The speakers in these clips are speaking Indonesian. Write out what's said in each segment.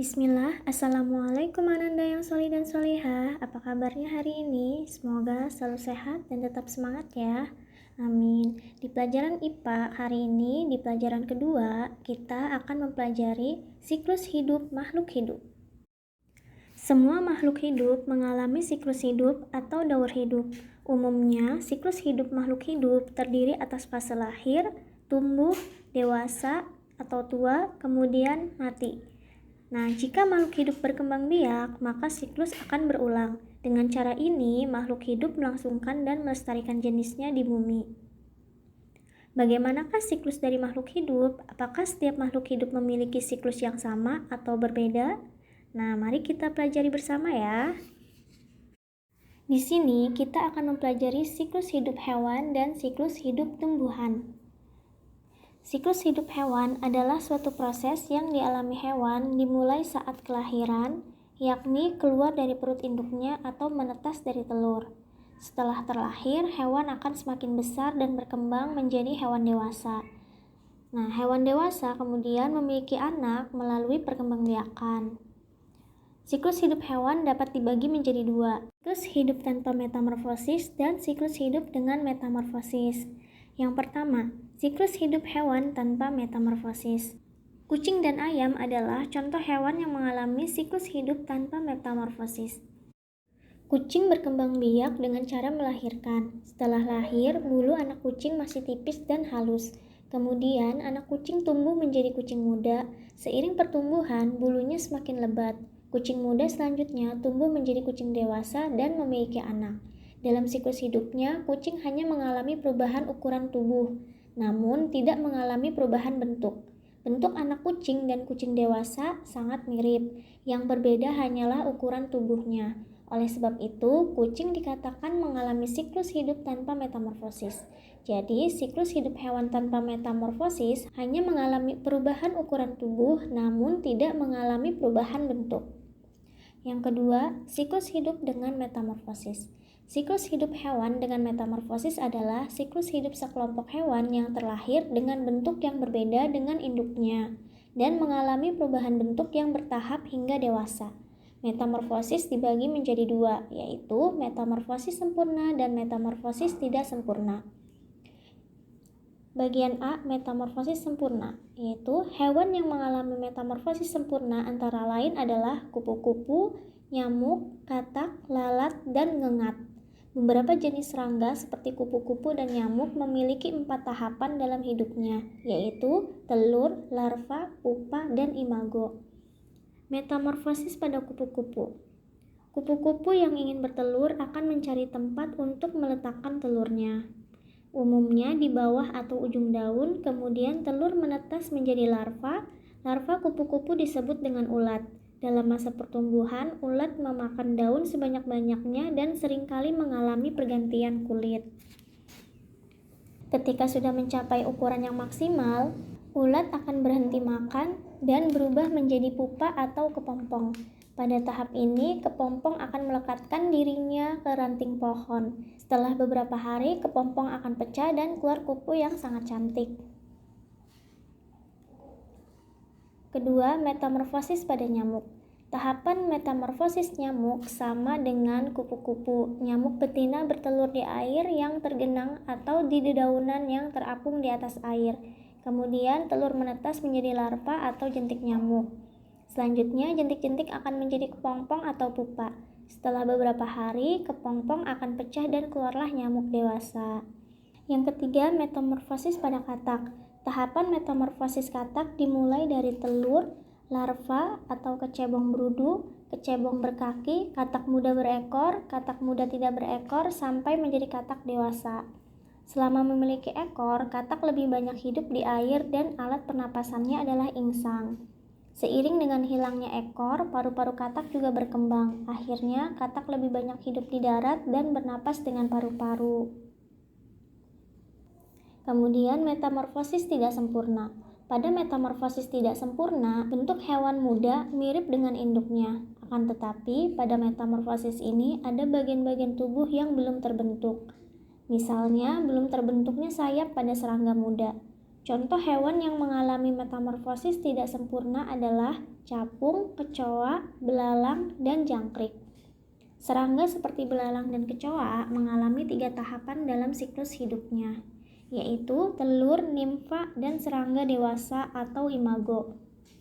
Bismillah, Assalamualaikum Ananda yang solih dan solihah. Apa kabarnya hari ini? Semoga selalu sehat dan tetap semangat ya. Amin. Di pelajaran IPA hari ini, di pelajaran kedua, kita akan mempelajari siklus hidup makhluk hidup. Semua makhluk hidup mengalami siklus hidup atau daur hidup. Umumnya, siklus hidup makhluk hidup terdiri atas fase lahir, tumbuh, dewasa, atau tua, kemudian mati. Nah, jika makhluk hidup berkembang biak, maka siklus akan berulang. Dengan cara ini, makhluk hidup melangsungkan dan melestarikan jenisnya di bumi. Bagaimanakah siklus dari makhluk hidup? Apakah setiap makhluk hidup memiliki siklus yang sama atau berbeda? Nah, mari kita pelajari bersama ya. Di sini kita akan mempelajari siklus hidup hewan dan siklus hidup tumbuhan. Siklus hidup hewan adalah suatu proses yang dialami hewan dimulai saat kelahiran, yakni keluar dari perut induknya atau menetas dari telur. Setelah terlahir, hewan akan semakin besar dan berkembang menjadi hewan dewasa. Nah, hewan dewasa kemudian memiliki anak melalui perkembangbiakan. Siklus hidup hewan dapat dibagi menjadi dua, siklus hidup tanpa metamorfosis dan siklus hidup dengan metamorfosis. Yang pertama, siklus hidup hewan tanpa metamorfosis. Kucing dan ayam adalah contoh hewan yang mengalami siklus hidup tanpa metamorfosis. Kucing berkembang biak dengan cara melahirkan. Setelah lahir, bulu anak kucing masih tipis dan halus. Kemudian, anak kucing tumbuh menjadi kucing muda. Seiring pertumbuhan, bulunya semakin lebat. Kucing muda selanjutnya tumbuh menjadi kucing dewasa dan memiliki anak. Dalam siklus hidupnya, kucing hanya mengalami perubahan ukuran tubuh, namun tidak mengalami perubahan bentuk. Bentuk anak kucing dan kucing dewasa sangat mirip. Yang berbeda hanyalah ukuran tubuhnya. Oleh sebab itu, kucing dikatakan mengalami siklus hidup tanpa metamorfosis. Jadi, siklus hidup hewan tanpa metamorfosis hanya mengalami perubahan ukuran tubuh, namun tidak mengalami perubahan bentuk. Yang kedua, siklus hidup dengan metamorfosis. Siklus hidup hewan dengan metamorfosis adalah siklus hidup sekelompok hewan yang terlahir dengan bentuk yang berbeda dengan induknya dan mengalami perubahan bentuk yang bertahap hingga dewasa. Metamorfosis dibagi menjadi dua, yaitu metamorfosis sempurna dan metamorfosis tidak sempurna. Bagian A, metamorfosis sempurna, yaitu hewan yang mengalami metamorfosis sempurna antara lain adalah kupu-kupu, nyamuk, katak, lalat, dan ngengat. Beberapa jenis serangga seperti kupu-kupu dan nyamuk memiliki 4 tahapan dalam hidupnya, yaitu telur, larva, pupa, dan imago. Metamorfosis pada kupu-kupu. Kupu-kupu yang ingin bertelur akan mencari tempat untuk meletakkan telurnya. Umumnya di bawah atau ujung daun, kemudian telur menetas menjadi larva. Larva kupu-kupu disebut dengan ulat. Dalam masa pertumbuhan, ulat memakan daun sebanyak-banyaknya dan seringkali mengalami pergantian kulit. Ketika sudah mencapai ukuran yang maksimal, ulat akan berhenti makan dan berubah menjadi pupa atau kepompong. Pada tahap ini, kepompong akan melekatkan dirinya ke ranting pohon. Setelah beberapa hari, kepompong akan pecah dan keluar kupu yang sangat cantik. Kedua, metamorfosis pada nyamuk. Tahapan metamorfosis nyamuk sama dengan kupu-kupu. Nyamuk betina bertelur di air yang tergenang atau di dedaunan yang terapung di atas air. Kemudian telur menetas menjadi larva atau jentik nyamuk. Selanjutnya, jentik-jentik akan menjadi kepompong atau pupa. Setelah beberapa hari, kepompong akan pecah dan keluarlah nyamuk dewasa. Yang ketiga, metamorfosis pada katak. Tahapan metamorfosis katak dimulai dari telur, larva atau kecebong berudu, kecebong berkaki, katak muda berekor, katak muda tidak berekor, sampai menjadi katak dewasa. Selama memiliki ekor, katak lebih banyak hidup di air dan alat pernapasannya adalah insang. Seiring dengan hilangnya ekor, paru-paru katak juga berkembang. Akhirnya, katak lebih banyak hidup di darat dan bernapas dengan paru-paru. Kemudian, metamorfosis tidak sempurna. Pada metamorfosis tidak sempurna, bentuk hewan muda mirip dengan induknya. Akan tetapi, pada metamorfosis ini ada bagian-bagian tubuh yang belum terbentuk. Misalnya, belum terbentuknya sayap pada serangga muda. Contoh hewan yang mengalami metamorfosis tidak sempurna adalah capung, kecoa, belalang, dan jangkrik. Serangga seperti belalang dan kecoa mengalami 3 tahapan dalam siklus hidupnya, yaitu telur, nimfa, dan serangga dewasa atau imago.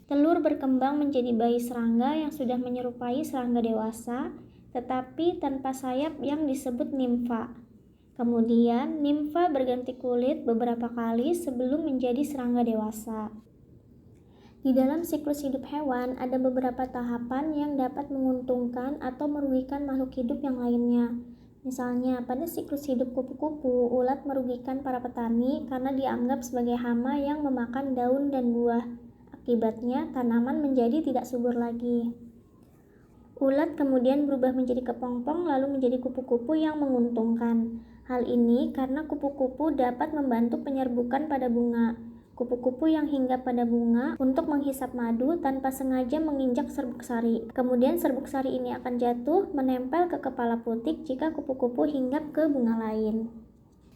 Telur berkembang menjadi bayi serangga yang sudah menyerupai serangga dewasa, tetapi tanpa sayap yang disebut nimfa. Kemudian, nimfa berganti kulit beberapa kali sebelum menjadi serangga dewasa. Di dalam siklus hidup hewan, ada beberapa tahapan yang dapat menguntungkan atau merugikan makhluk hidup yang lainnya. Misalnya, pada siklus hidup kupu-kupu, ulat merugikan para petani karena dianggap sebagai hama yang memakan daun dan buah. Akibatnya, tanaman menjadi tidak subur lagi. Ulat kemudian berubah menjadi kepompong lalu menjadi kupu-kupu yang menguntungkan. Hal ini karena kupu-kupu dapat membantu penyerbukan pada bunga. Kupu-kupu yang hinggap pada bunga untuk menghisap madu tanpa sengaja menginjak serbuk sari. Kemudian serbuk sari ini akan jatuh menempel ke kepala putik jika kupu-kupu hinggap ke bunga lain.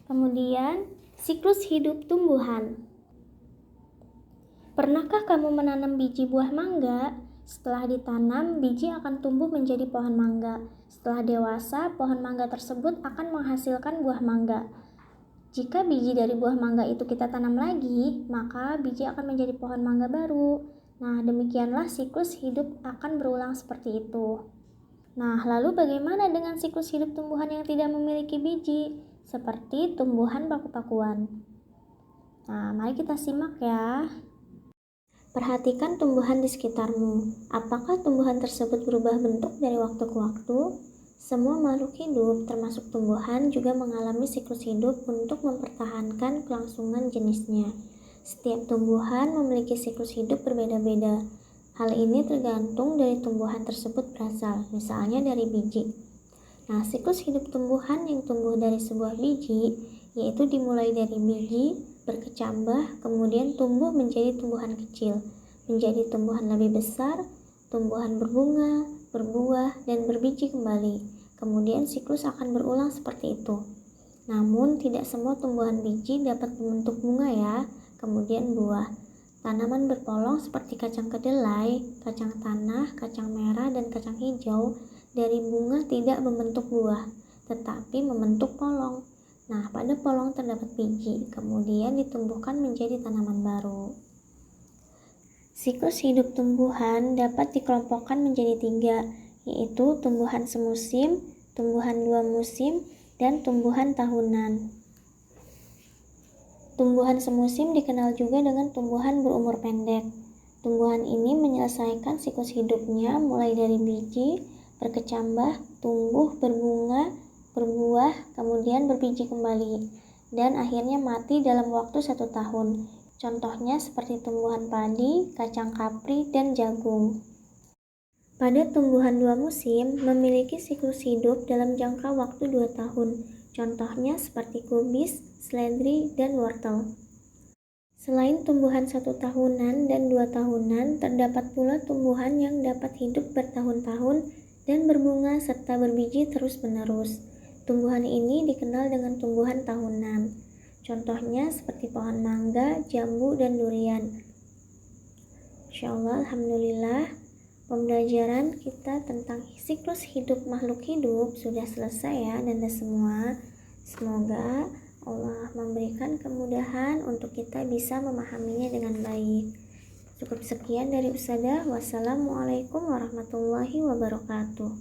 Kemudian, siklus hidup tumbuhan. Pernahkah kamu menanam biji buah mangga? Setelah ditanam, biji akan tumbuh menjadi pohon mangga. Setelah dewasa, pohon mangga tersebut akan menghasilkan buah mangga. Jika biji dari buah mangga itu kita tanam lagi, maka biji akan menjadi pohon mangga baru. Nah, demikianlah siklus hidup akan berulang seperti itu. Nah, lalu bagaimana dengan siklus hidup tumbuhan yang tidak memiliki biji? Seperti tumbuhan paku-pakuan. Nah, mari kita simak ya. Perhatikan tumbuhan di sekitarmu. Apakah tumbuhan tersebut berubah bentuk dari waktu ke waktu? Semua makhluk hidup, termasuk tumbuhan, juga mengalami siklus hidup untuk mempertahankan kelangsungan jenisnya. Setiap tumbuhan memiliki siklus hidup berbeda-beda. Hal ini tergantung dari tumbuhan tersebut berasal, misalnya dari biji. Nah, siklus hidup tumbuhan yang tumbuh dari sebuah biji, yaitu dimulai dari biji, berkecambah, kemudian tumbuh menjadi tumbuhan kecil, menjadi tumbuhan lebih besar, tumbuhan berbunga, berbuah, dan berbiji kembali. Kemudian siklus akan berulang seperti itu. Namun, tidak semua tumbuhan biji dapat membentuk bunga ya, kemudian buah. Tanaman berpolong seperti kacang kedelai, kacang tanah, kacang merah, dan kacang hijau dari bunga tidak membentuk buah, tetapi membentuk polong. Nah, pada polong terdapat biji, kemudian ditumbuhkan menjadi tanaman baru. Siklus hidup tumbuhan dapat dikelompokkan menjadi 3, yaitu tumbuhan semusim, tumbuhan 2 musim, dan tumbuhan tahunan. Tumbuhan semusim dikenal juga dengan tumbuhan berumur pendek. Tumbuhan ini menyelesaikan siklus hidupnya mulai dari biji, berkecambah, tumbuh, berbunga, berbuah, kemudian berbiji kembali, dan akhirnya mati dalam waktu 1 tahun. Contohnya seperti tumbuhan padi, kacang kapri, dan jagung. Pada tumbuhan 2 musim memiliki siklus hidup dalam jangka waktu 2 tahun. Contohnya seperti kubis, seledri, dan wortel. Selain tumbuhan 1 tahunan dan 2 tahunan, terdapat pula tumbuhan yang dapat hidup bertahun-tahun dan berbunga serta berbiji terus-menerus. Tumbuhan ini dikenal dengan tumbuhan tahunan. Contohnya seperti pohon mangga, jambu, dan durian. Insyaallah, alhamdulillah, pembelajaran kita tentang siklus hidup makhluk hidup sudah selesai ya Anda semua. Semoga Allah memberikan kemudahan untuk kita bisa memahaminya dengan baik. Cukup sekian dari Ustazah. Wassalamualaikum warahmatullahi wabarakatuh.